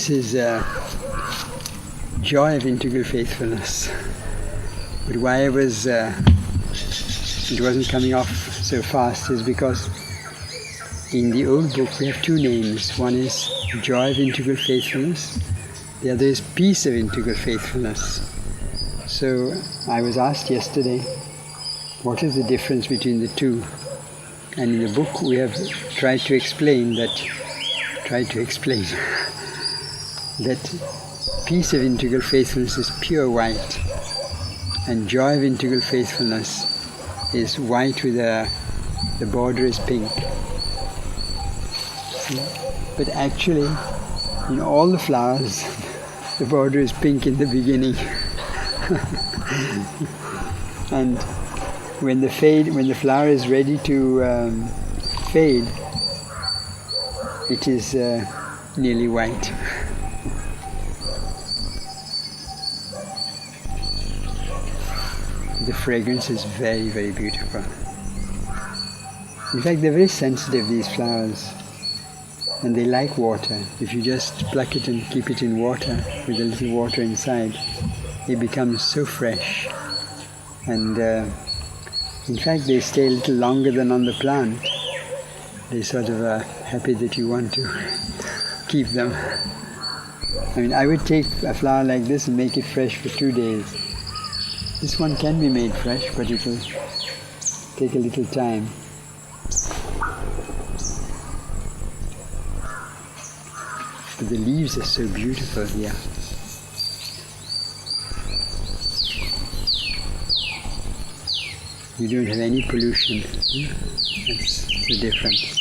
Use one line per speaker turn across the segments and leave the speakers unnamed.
This is joy of integral faithfulness. But why it wasn't coming off so fast is because in the old book we have two names. One is joy of integral faithfulness, the other is peace of integral faithfulness. So I was asked yesterday, what is the difference between the two? And in the book we have tried to explain that peace of integral faithfulness is pure white, and joy of integral faithfulness is white with the border is pink. But actually, in all the flowers, the border is pink in the beginning. And when the flower is ready to fade, it is nearly white. The fragrance is very, very beautiful. In fact, they're very sensitive, these flowers, and they like water. If you just pluck it and keep it in water, with a little water inside, it becomes so fresh. And in fact, they stay a little longer than on the plant. They sort of are happy that you want to keep them. I mean, I would take a flower like this and make it fresh for 2 days. This one can be made fresh, but it will take a little time. But the leaves are so beautiful here. You don't have any pollution. That's the difference.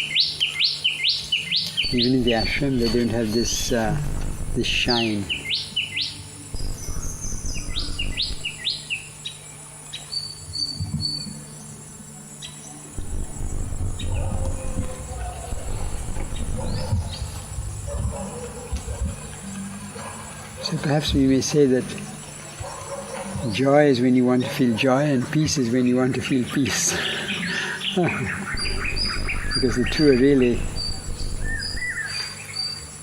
Even in the ashram, they don't have this shine. So perhaps we may say that joy is when you want to feel joy, and peace is when you want to feel peace. Because the two are really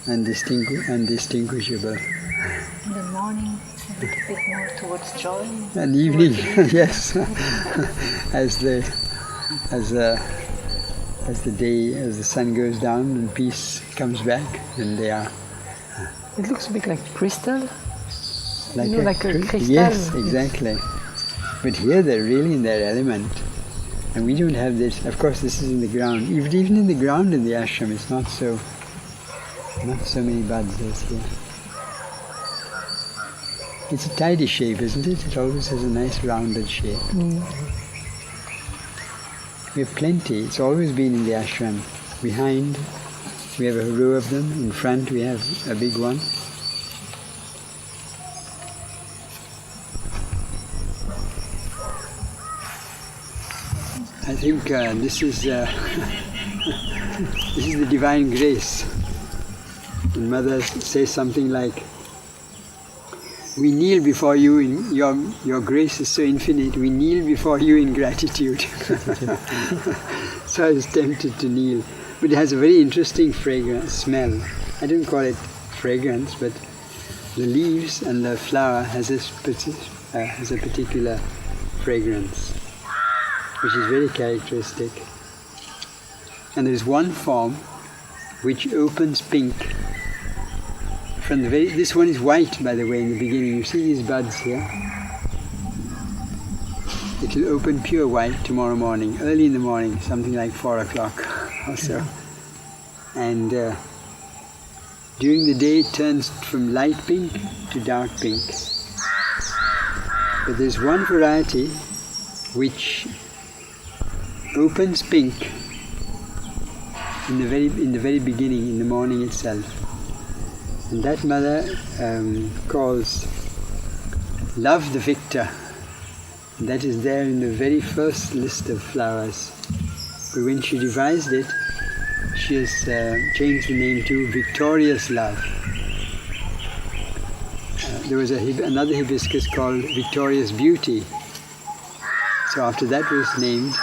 undistinguishable.
In the morning, it's a little bit more towards joy.
And evening, yes, as the sun goes down and peace comes back, then they are.
It looks a bit like crystal.
Like
a crystal.
Yes, exactly. But here they're really in their element. And we don't have this. Of course, this is in the ground. Even in the ground in the ashram, it's not so many buds as here. It's a tidy shape, isn't it? It always has a nice rounded shape.
Mm.
We have plenty. It's always been in the ashram. Behind, we have a row of them. In front, we have a big one. I think this is the divine grace. And Mother says something like, "We kneel before you in your grace is so infinite. We kneel before you in gratitude." So I was tempted to kneel, but it has a very interesting fragrance smell. I don't call it fragrance, but the leaves and the flower has a particular fragrance, which is very characteristic. And there is one form which opens pink. This one is white, by the way, in the beginning. You see these buds here? It will open pure white tomorrow morning, early in the morning, something like 4 o'clock or so. And during the day it turns from light pink to dark pink. But there's one variety which opens pink in the very beginning, in the morning itself. And that Mother calls Love the Victor. And that is there in the very first list of flowers. But when she devised it, she has changed the name to Victorious Love. There was another hibiscus called Victorious Beauty. So after that was named,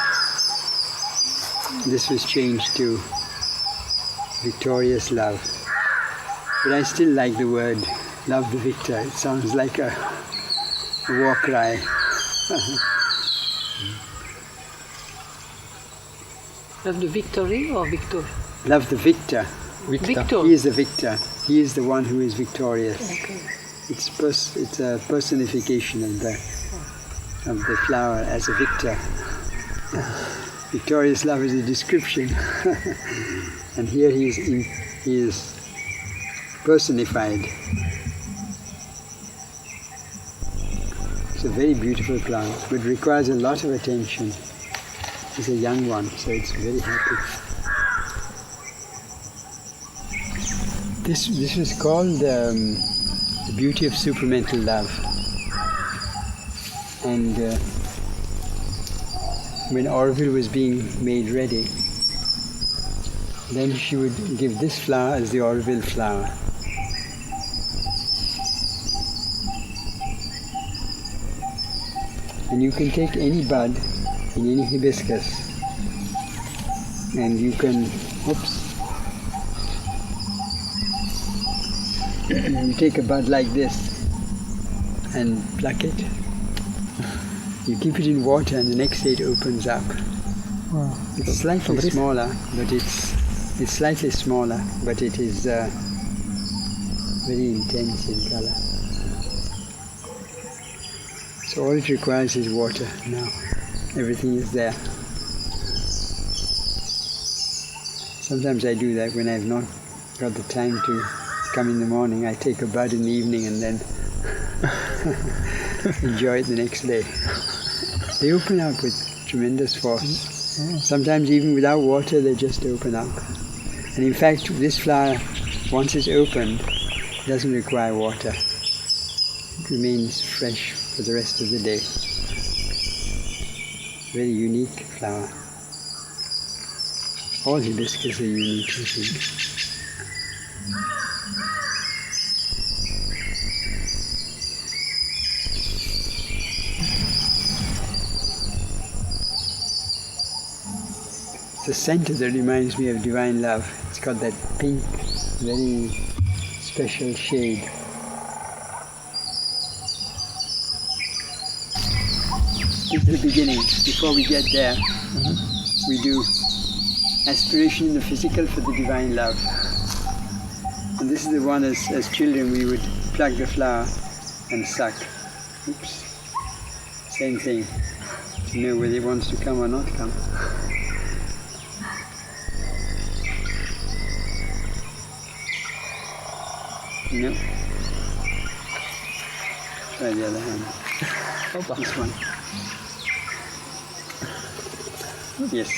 this was changed to Victorious Love. But I still like the word, love the victor. It sounds like a war cry.
Love the victory or victor?
Love the victor.
Victor.
He is the victor. He is the one who is victorious.
Okay.
It's a personification of the flower as a victor. Victorious love is a description, and here he is personified. It's a very beautiful plant, but requires a lot of attention. It's a young one, so it's very happy. This was called the beauty of supramental love. And when Orville was being made ready, then she would give this flower as the Orville flower. And you can take any bud in any hibiscus, and you can, you take a bud like this and pluck it. You keep it in water, and the next day it opens up.
Wow.
It's slightly smaller, but it's slightly smaller, but it is very intense in color. So all it requires is water now. Everything is there. Sometimes I do that when I've not got the time to come in the morning. I take a bud in the evening and then enjoy it the next day. They open up with tremendous force. Sometimes even without water they just open up. And in fact this flower, once it's opened, doesn't require water. It remains fresh for the rest of the day. Very unique flower. All hibiscus are unique, I think. The scent that reminds me of divine love. It's got that pink, very special shade. It's the beginning. Before we get there, we do aspiration in the physical for the divine love. And this is the one as children we would pluck the flower and suck. Oops. Same thing. To know whether it wants to come or not come. No. Try the other hand. This one. Yes.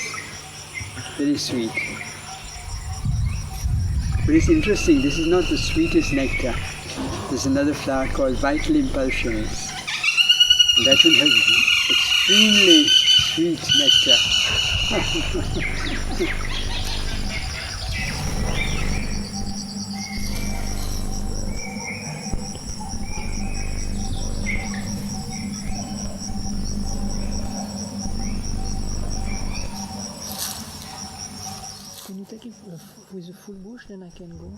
Very sweet. But it's interesting, this is not the sweetest nectar. There's another flower called Vital Impulsions. And that one has extremely sweet nectar.
Can you take it with a full bush, then I can go?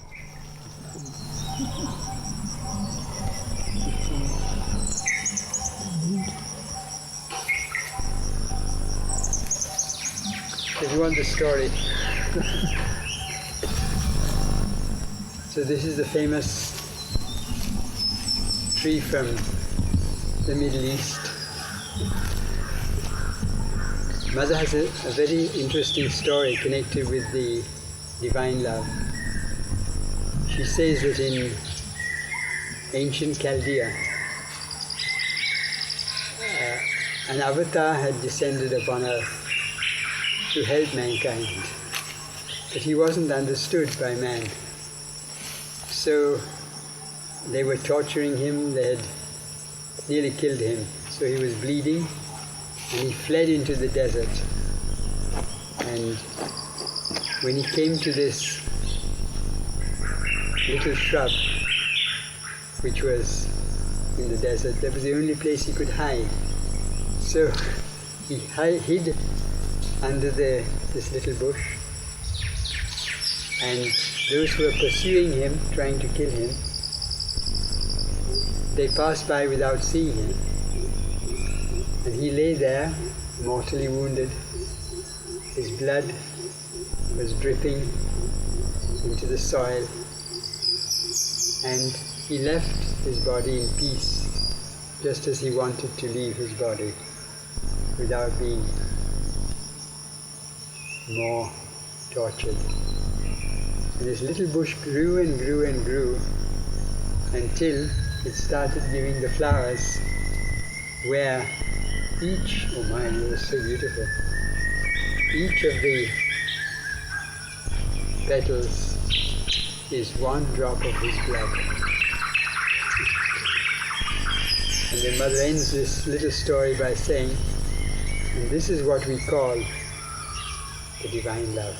If you want the story. So this is the famous tree from the Middle East. Mother has a very interesting story connected with the divine love. She says that in ancient Chaldea, an avatar had descended upon earth to help mankind, but he wasn't understood by man. So they were torturing him, they had nearly killed him, so he was bleeding. And he fled into the desert. And when he came to this little shrub, which was in the desert, that was the only place he could hide. So he hid under this little bush. And those who were pursuing him, trying to kill him, they passed by without seeing him. And he lay there, mortally wounded. His blood was dripping into the soil. And he left his body in peace, just as he wanted to leave his body, without being more tortured. And this little bush grew and grew and grew until it started giving the flowers where each, oh my, it was so beautiful, each of the petals is one drop of his blood. And the mother ends this little story by saying, and this is what we call the divine love.